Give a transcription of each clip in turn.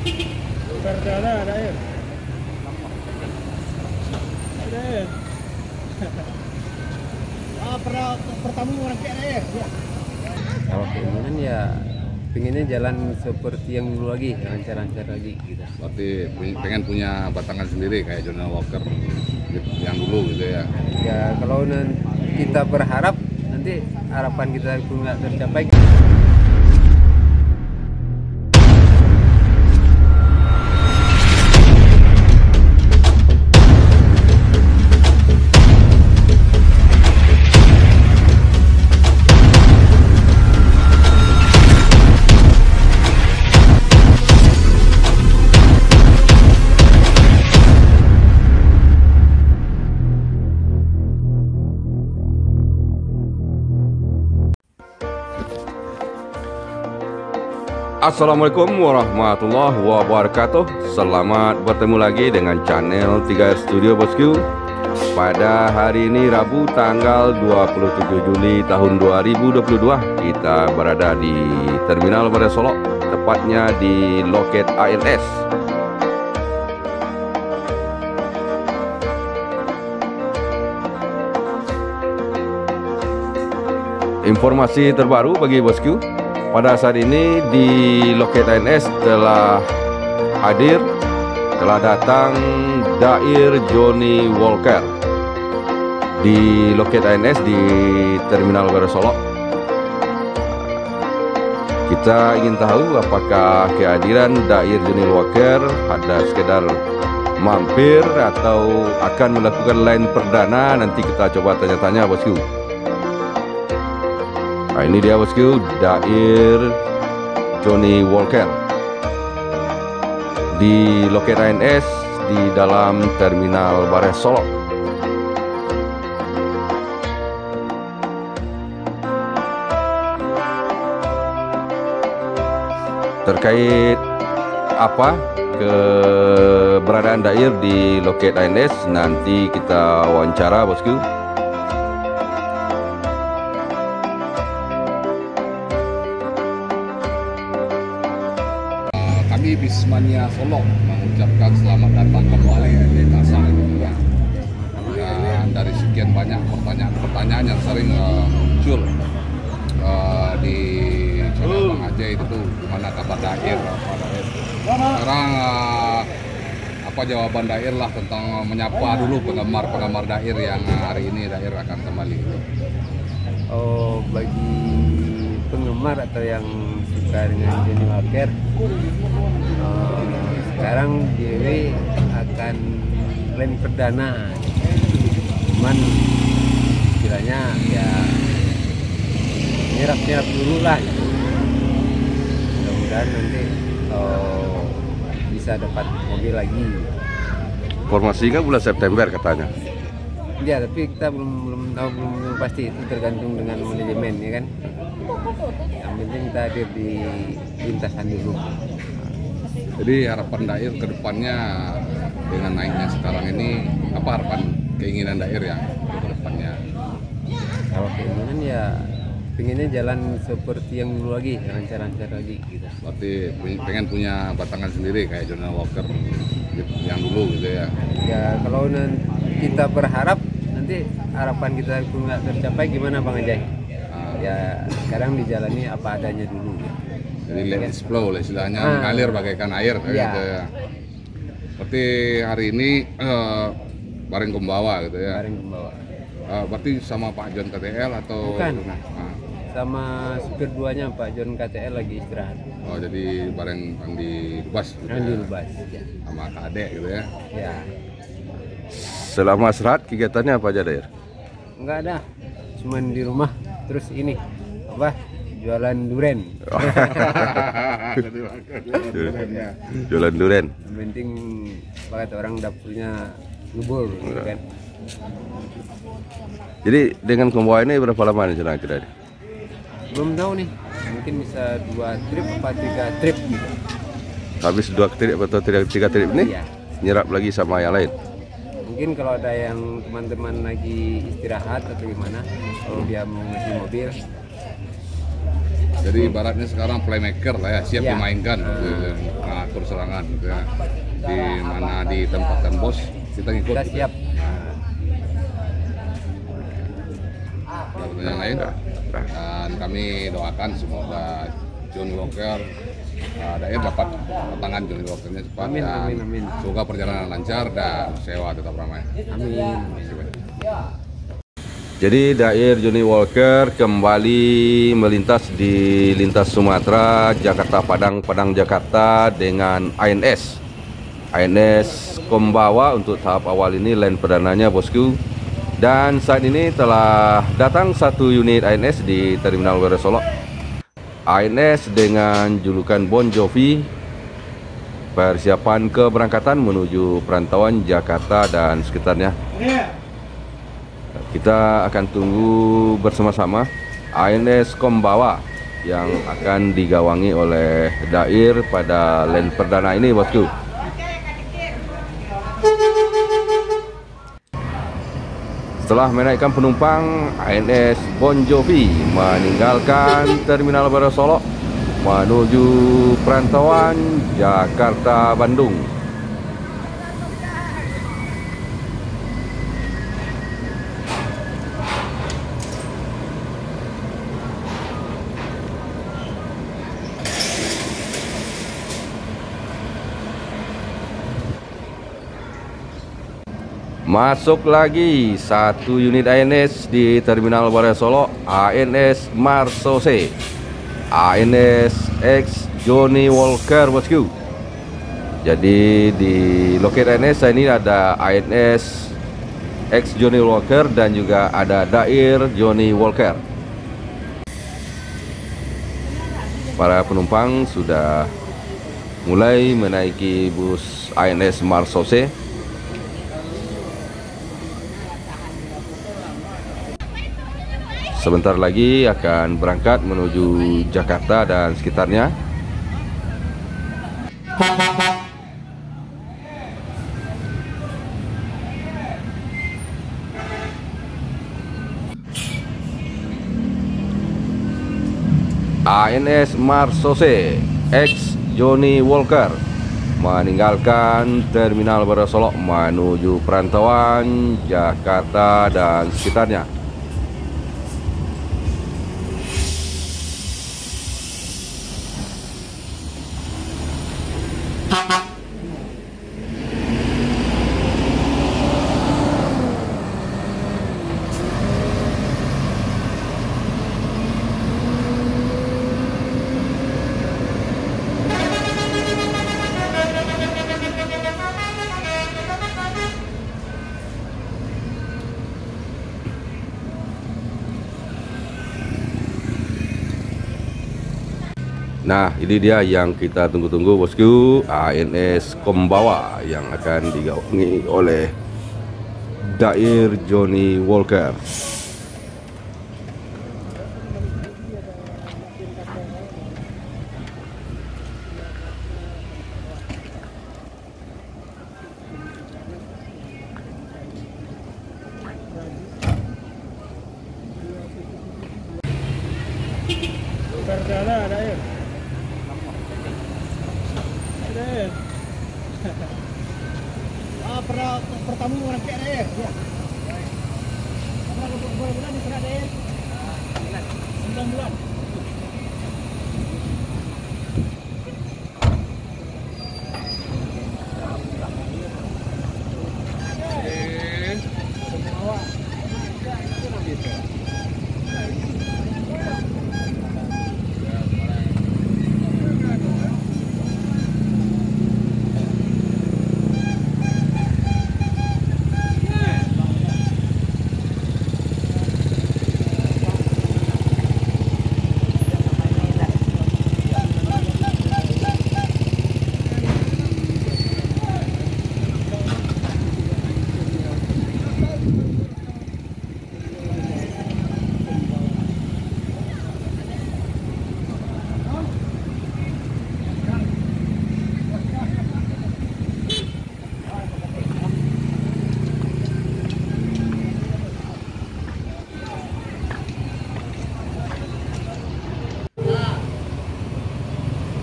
Perdana ada air. Ada air. Pertama orang kayak ada air. Ya. Kalau keinginan ya pengennya jalan seperti yang dulu lagi, lancar-lancar lagi gitu. Berarti pengen punya batangan sendiri kayak Johnny Walker yang dulu gitu ya. Ya kalau kita berharap nanti harapan kita itu nggak tercapai. Assalamualaikum warahmatullahi wabarakatuh. Selamat bertemu lagi dengan channel 3R Studio Bosku. Pada hari ini Rabu tanggal 27 Juli tahun 2022, kita berada di Terminal Barai Solok, tepatnya di loket ALS. Informasi terbaru bagi bosku, pada saat ini di loket ALS telah datang Dair Johnny Walker di loket ALS di Terminal Barai Solok. Kita ingin tahu apakah kehadiran Dair Johnny Walker ada sekedar mampir atau akan melakukan line perdana. Nanti kita coba tanya-tanya bosku. Nah, ini dia bosku, Dair Johnny Walker di loket ALS di dalam Terminal Barai Solok. Terkait apa keberadaan Dair di loket ALS, nanti kita wawancara bosku. Kami Bismania Solok mengucapkan selamat datang kembali di Tasar juga. Dan dari sekian banyak pertanyaan yang sering muncul di channel Bang Ajay itu tuh, gimana kabar Dair? Sekarang apa jawaban Dair lah tentang menyapa dulu penggemar Dair yang hari ini Dair akan kembali. Oh, bagi penggemar atau yang suka dengan Johnny Walker, sekarang JW akan line perdana, cuman istilahnya ya nyerap dulu lah. Mudah-mudahan nanti bisa dapat mobil lagi. Informasinya bulan September katanya. Ya, tapi kita belum tahu, belum pasti, itu tergantung dengan manajemen ya kan. Yang penting kita hadir di lintasan dulu. Jadi harapan Dair ke depannya dengan naiknya sekarang ini, apa harapan keinginan Dair ya ke depannya? Kalau keinginan ya pengennya jalan seperti yang dulu lagi, lancar-lancar lagi gitu. Berarti pengen punya batangan sendiri kayak Johnny Walker yang dulu gitu ya. Ya kalau kita berharap nanti harapan kita itu nggak tercapai, gimana Bang Ajay? Ya sekarang dijalani apa adanya dulu. Jadi let it flow lah istilahnya, mengalir bagaikan air gitu ya. Berarti hari ini bareng Kumbawa gitu ya. Bareng Kumbawa. Berarti sama Pak John KTL atau? Bukan. Sama supir duanya Pak John KTL lagi istirahat. Oh, jadi bareng yang di Lubas gitu Yang ya. di Lubas ya. Sama Kak Ade gitu ya. Ya. Selama istirahat kegiatannya apa aja Dair? Enggak ada, cuman di rumah terus ini apa, jualan duren. Jualan duren. Yang penting kata orang dapurnya ngebul gitu kan. Jadi dengan Kumbawa ini berapa lama nih kira-kira? Belum tahu nih, mungkin bisa 2 trip apa 3 trip gitu. Habis 2 trip atau 3 trip ini Iya. nyerap lagi sama yang lain. Mungkin kalau ada yang teman-teman lagi istirahat atau gimana, kalau dia mau ngasih mobil, Jadi ibaratnya sekarang playmaker lah ya, siap Ya. dimainkan, mengatur serangan gitu ya. Di mana ditempatkan bos, kita ngikut. Kita gitu. siap. Ada pertanyaan lain? Dan kami doakan semoga Johnny Walker Dair dapat tangan Johnny Walkernya cepat. Amin, dan amin, amin. semoga perjalanan lancar dan sewa tetap ramai. Amin. Terima kasih banyak. Jadi Dair Johnny Walker kembali melintas di lintas Sumatera, Jakarta Padang, Padang Jakarta dengan ANS Kombawa untuk tahap awal ini land perdananya bosku. Dan saat ini telah datang satu unit ANS di Terminal Wonosolok. ANS dengan julukan Bon Jovi, persiapan keberangkatan menuju perantauan Jakarta dan sekitarnya. Kita akan tunggu bersama-sama ANS Kombawa yang akan digawangi oleh Dair pada land perdana ini bosku. Setelah menaikkan penumpang, ANS Bon Jovi meninggalkan Terminal Wonosolok menuju perantauan Jakarta Bandung. Masuk lagi satu unit ANS di Terminal Wonosolok, ANS Marsose, ANS X Johnny Walker bosku. Jadi di loket ANS ini ada ANS X Johnny Walker dan juga ada Dair Johnny Walker. Para penumpang sudah mulai menaiki bus ANS Marsose. Sebentar lagi akan berangkat menuju Jakarta dan sekitarnya. ANS Marsose X Johnny Walker meninggalkan Terminal Wonosolok menuju perantauan Jakarta dan sekitarnya. Nah, ini dia yang kita tunggu-tunggu bosku, ANS Kombawa yang akan digawangi oleh Dair Johnny Walker. Perdana ada air. Ada air. Pertama orang kayak ada air. Ya. Berapa bulan ini ada air? 9 bulan.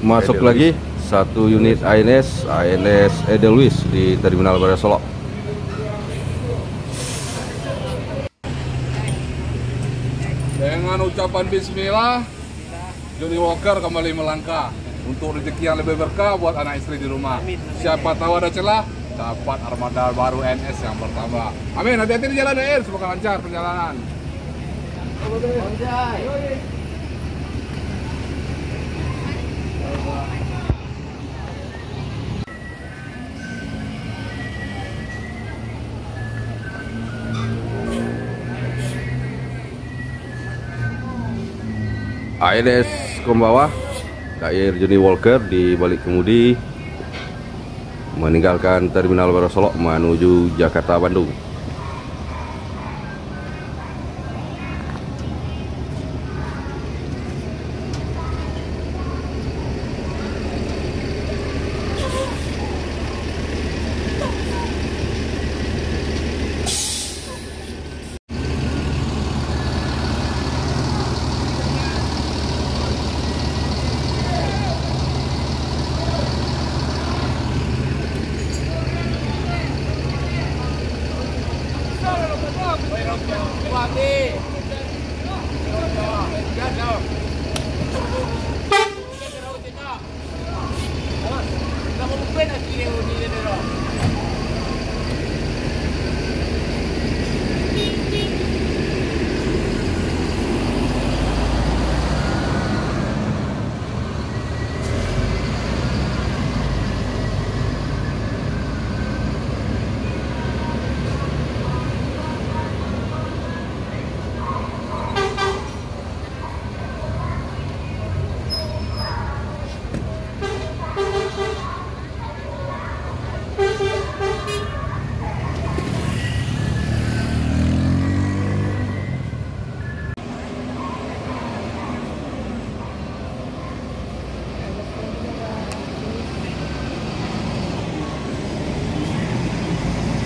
masuk lagi satu unit ANS Edelweiss di Terminal Baraya Solo. Dengan ucapan bismillah, Johnny Walker kembali melangkah untuk rezeki yang lebih berkah buat anak istri di rumah. Siapa tahu ada celah, dapat armada baru NS yang pertama. Amin, hati-hati di jalan ya, semoga lancar perjalanan. ANS Kombawa, KR Johnny Walker di balik kemudi meninggalkan Terminal Baraya Solo menuju Jakarta Bandung.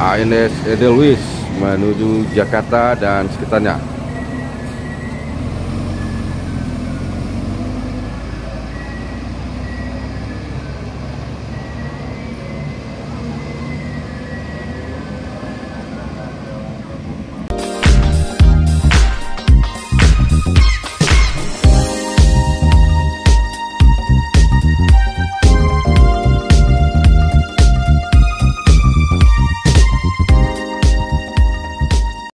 ANS Edelweiss menuju Jakarta dan sekitarnya.